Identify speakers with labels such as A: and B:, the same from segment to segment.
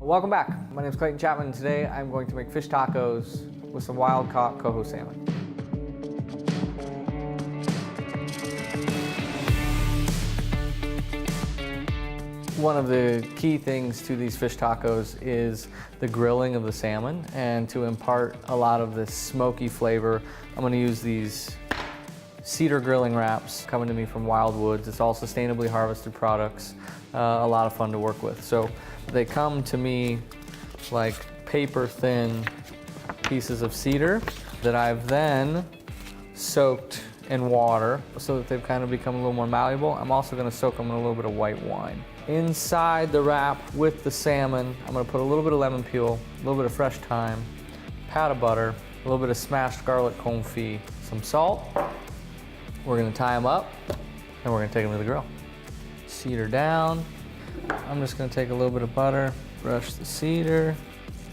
A: Welcome back. My name is Clayton Chapman, and today I'm going to make fish tacos with some wild-caught coho salmon. One of the key things to these fish tacos is the grilling of the salmon, and to impart a lot of this smoky flavor, I'm going to use these cedar grilling wraps coming to me from Wildwoods. It's all sustainably harvested products, a lot of fun to work with. So they come to me like paper thin pieces of cedar that I've then soaked in water so that they've kind of become a little more malleable. I'm also going to soak them in a little bit of white wine. Inside the wrap with the salmon, I'm going to put a little bit of lemon peel, a little bit of fresh thyme, pat of butter, a little bit of smashed garlic confit, some salt. We're going to tie them up and we're going to take them to the grill. Cedar down. I'm just going to take a little bit of butter, brush the cedar,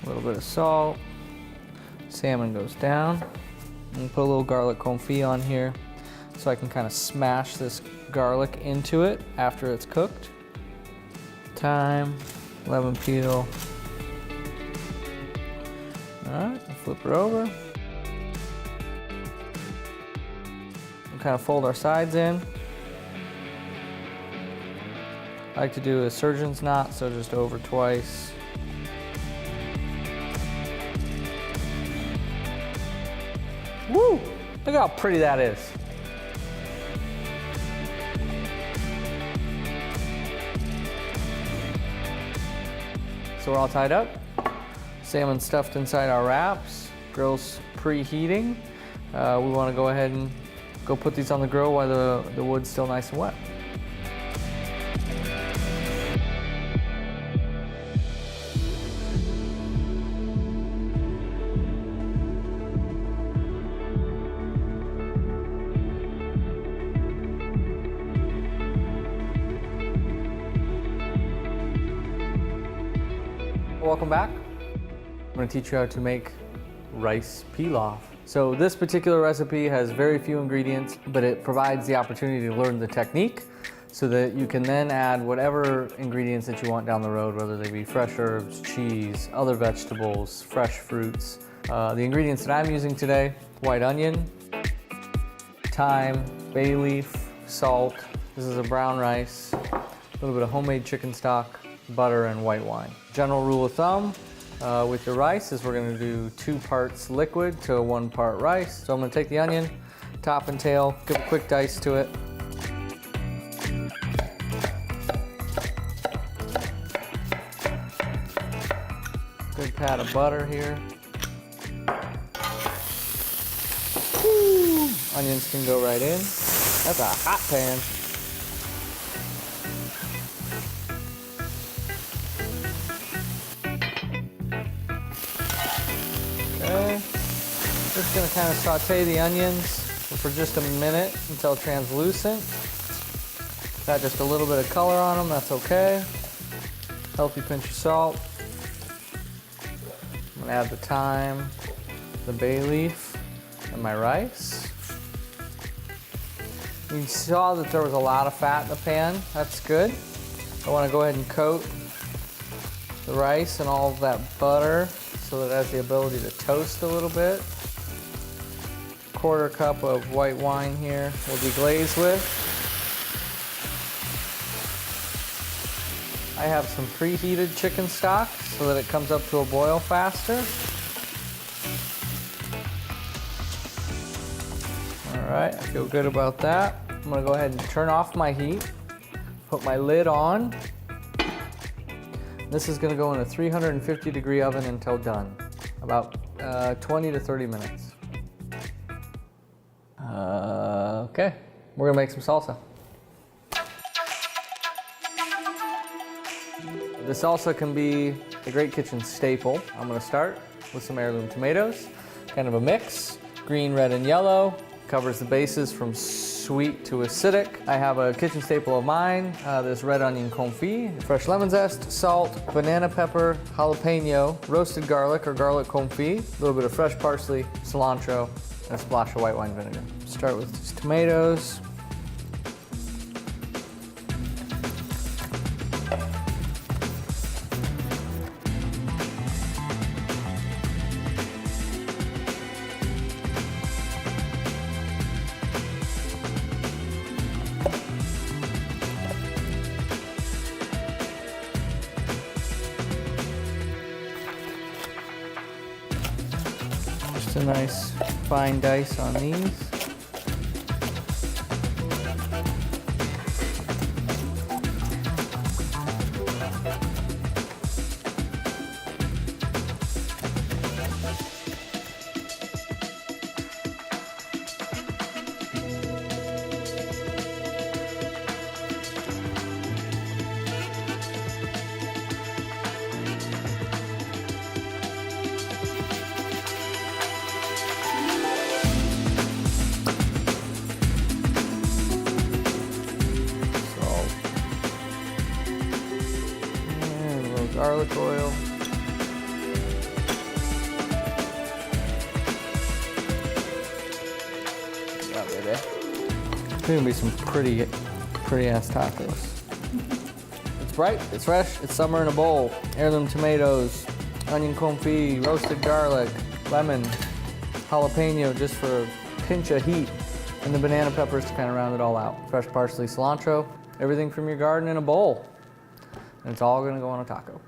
A: a little bit of salt. Salmon goes down. And put a little garlic confit on here so I can kind of smash this garlic into it after it's cooked. Thyme, lemon peel. All right, flip her over. And kind of fold our sides in. I like to do a surgeon's knot, so just over twice. Woo! Look how pretty that is. So we're all tied up. Salmon stuffed inside our wraps. Grill's preheating. We want to go ahead and go put these on the grill while the wood's still nice and wet. Welcome back. I'm going to teach you how to make rice pilaf. So this particular recipe has very few ingredients, but it provides the opportunity to learn the technique so that you can then add whatever ingredients that you want down the road, whether they be fresh herbs, cheese, other vegetables, fresh fruits. The ingredients that I'm using today: white onion, thyme, bay leaf, salt. This is a brown rice, a little bit of homemade chicken stock, butter, and white wine. General rule of thumb with your rice is we're going to do 2 parts liquid to 1 part rice. So I'm going to take the onion, top and tail, give a quick dice to it. Good pat of butter here. Woo! Onions can go right in. That's a hot pan. Okay. Just going to kind of saute the onions for just a minute until translucent. Got just a little bit of color on them, that's okay. Healthy pinch of salt. I'm going to add the thyme, the bay leaf, and my rice. You saw that there was a lot of fat in the pan. That's good. I want to go ahead and coat the rice and all of that butter so that it has the ability to toast a little bit. 1/4 cup of white wine here we'll deglaze with. I have some preheated chicken stock so that it comes up to a boil faster. All right, I feel good about that. I'm gonna go ahead and turn off my heat, put my lid on. This is going to go in a 350-degree oven until done, about 20 to 30 minutes. Okay, we're going to make some salsa. The salsa can be a great kitchen staple. I'm going to start with some heirloom tomatoes, kind of a mix, green, red, and yellow. Covers the bases from sweet to acidic. I have a kitchen staple of mine, this red onion confit, fresh lemon zest, salt, banana pepper, jalapeno, roasted garlic or garlic confit, a little bit of fresh parsley, cilantro, and a splash of white wine vinegar. Start with these tomatoes. a nice fine dice on these. Garlic oil. Yeah, baby. It's gonna be some pretty ass tacos. It's bright, it's fresh, it's summer in a bowl. Heirloom tomatoes, onion confit, roasted garlic, lemon, jalapeno just for a pinch of heat, and the banana peppers to kind of round it all out. Fresh parsley, cilantro, everything from your garden in a bowl. And it's all gonna go on a taco.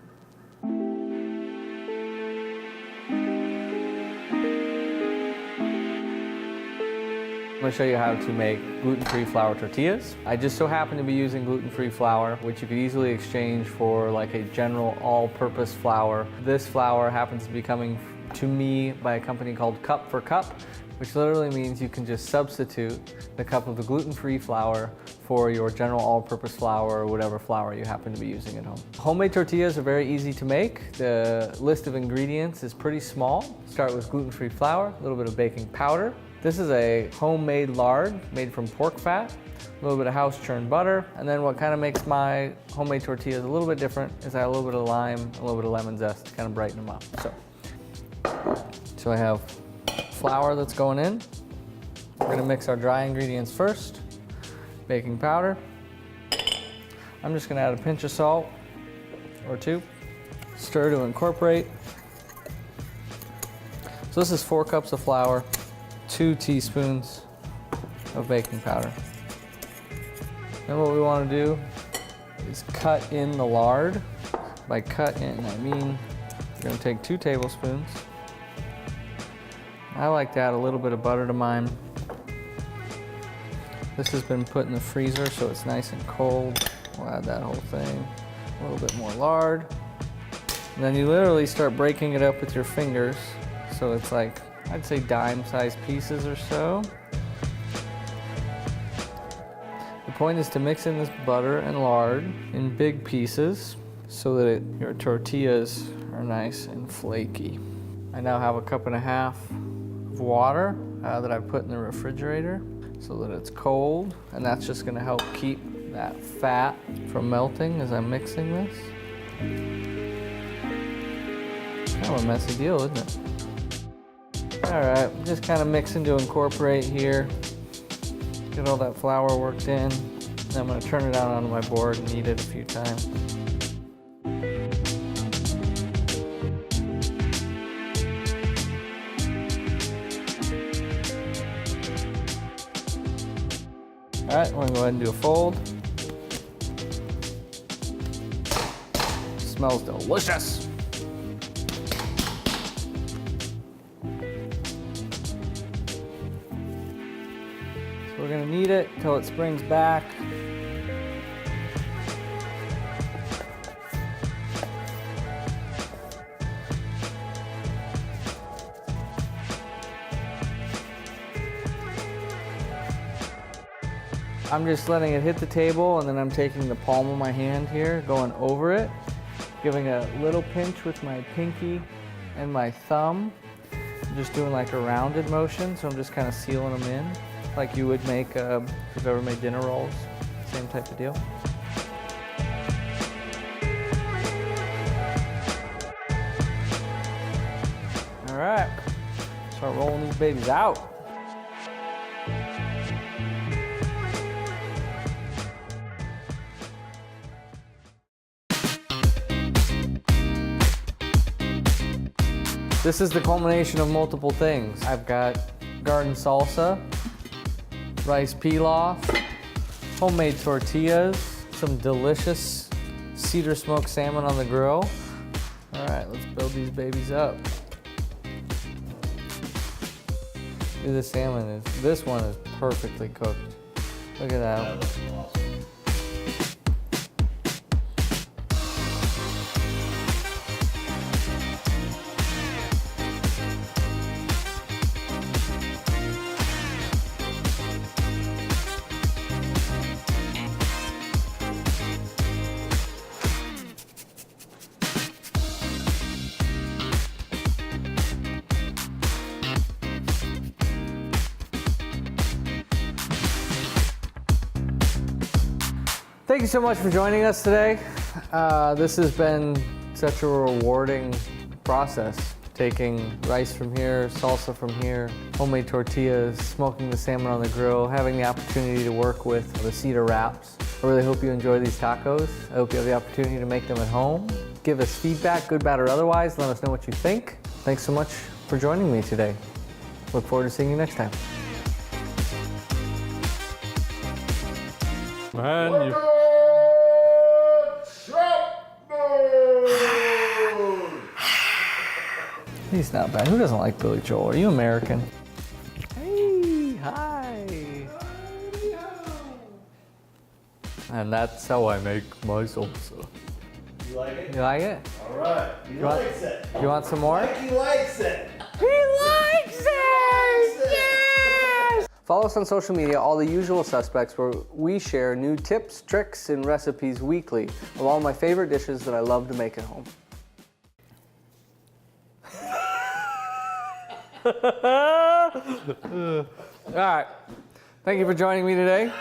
A: I'm gonna show you how to make gluten-free flour tortillas. I just so happen to be using gluten-free flour, which you could easily exchange for like a general all-purpose flour. This flour happens to be coming to me by a company called Cup for Cup, which literally means you can just substitute the cup of the gluten-free flour for your general all-purpose flour or whatever flour you happen to be using at home. Homemade tortillas are very easy to make. The list of ingredients is pretty small. Start with gluten-free flour, a little bit of baking powder. This is a homemade lard made from pork fat, a little bit of house churned butter, and then what kind of makes my homemade tortillas a little bit different is I add a little bit of lime, a little bit of lemon zest to kind of brighten them up. So I have flour that's going in. We're gonna mix our dry ingredients first. Baking powder. I'm just gonna add a pinch of salt or two. Stir to incorporate. So this is 4 cups of flour, 2 teaspoons of baking powder. Then what we want to do is cut in the lard. By cut in, I mean we're going to take 2 tablespoons. I like to add a little bit of butter to mine. This has been put in the freezer so it's nice and cold. We'll add that whole thing. A little bit more lard. And then you literally start breaking it up with your fingers. So it's like, I'd say dime-sized pieces or so. The point is to mix in this butter and lard in big pieces so that your tortillas are nice and flaky. I now have a 1.5 cups of water that I put in the refrigerator so that it's cold, and that's just gonna help keep that fat from melting as I'm mixing this. Kind of a messy deal, isn't it? All right, just kind of mixing to incorporate here. Get all that flour worked in. And I'm gonna turn it out onto my board and knead it a few times. All right, we're gonna go ahead and do a fold. Smells delicious. We're gonna knead it until it springs back. I'm just letting it hit the table, and then I'm taking the palm of my hand here, going over it, giving a little pinch with my pinky and my thumb. I'm just doing like a rounded motion, so I'm just kind of sealing them in. Like you would make, if you've ever made dinner rolls, same type of deal. All right, start rolling these babies out. This is the culmination of multiple things. I've got garden salsa, rice pilaf, homemade tortillas, some delicious cedar smoked salmon on the grill. All right, let's build these babies up. Dude, the salmon is, this one is perfectly cooked. Look at that.
B: That looks awesome.
A: Thank you so much for joining us today. This has been such a rewarding process. Taking rice from here, salsa from here, homemade tortillas, smoking the salmon on the grill, having the opportunity to work with the cedar wraps. I really hope you enjoy these tacos. I hope you have the opportunity to make them at home. Give us feedback, good, bad, or otherwise. Let us know what you think. Thanks so much for joining me today. Look forward to seeing you next time. Man, you... He's not bad. Who doesn't like Billy Joel? Are you American? Hey, hi. And that's how I make my salsa.
B: You like it?
A: You like it?
B: All right. He likes it.
A: You want some more?
B: He likes it.
A: He likes it! Yes! Follow us on social media, all the usual suspects, where we share new tips, tricks, and recipes weekly of all my favorite dishes that I love to make at home. All right. Thank you for joining me today.